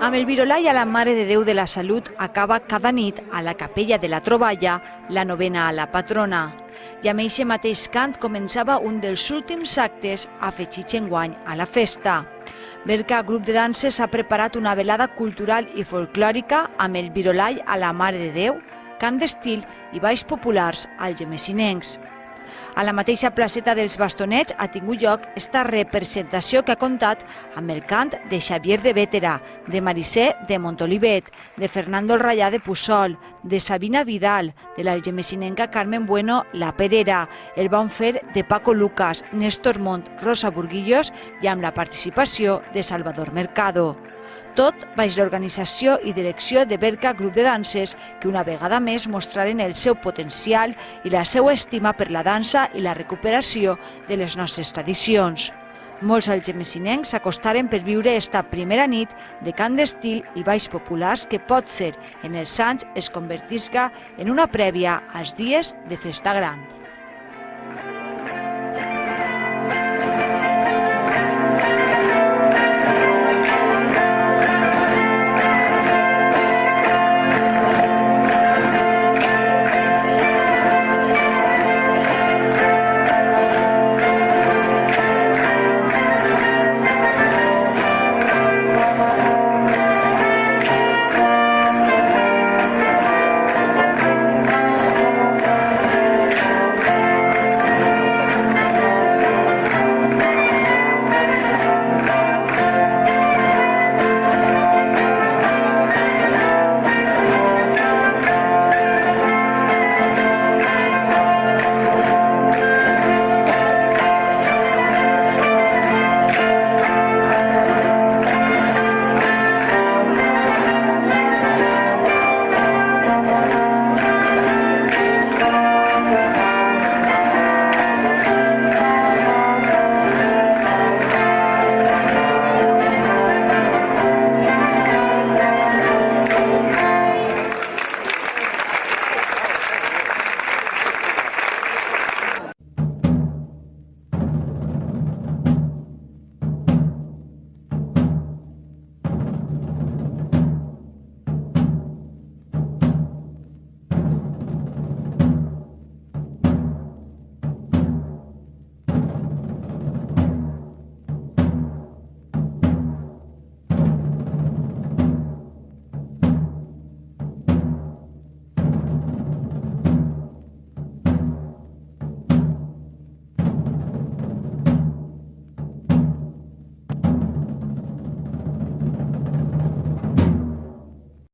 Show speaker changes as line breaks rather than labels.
Amb el Virolai a la Mare de Déu de la Salut acaba cada nit a la Capella de la Troballa la novena a la patrona. I amb eixe mateix cant començava un dels últims actes afegits enguany a la festa. Berga Grup de Danses ha preparat una velada cultural i folclòrica amb el Virolai a la Mare de Déu, cant d'estil i balls populars algemessinencs. A la mateixa placeta dels Bastonets ha tingut lloc esta representació que ha comptat amb el cant de Xavier de Bétera, de Maricé de Montolivet, de Fernando Rayà de Puçol, de Sabina Vidal, de l'algemessinenca Carmen Bueno La Perera, el bon fer de Paco Lucas, Néstor Mont, Rosa Burguillos i amb la participació de Salvador Mercado. Tot baix l'organització i direcció de Berga Grup de Danses, que una vegada més mostraren el seu potencial i la seva estima per la dansa i la recuperació de les nostres tradicions. Molts algemessinencs s'acostaren per viure esta primera nit de cant d'estil i balls populars que pot ser en els anys es convertisca en una prèvia als dies de festa gran.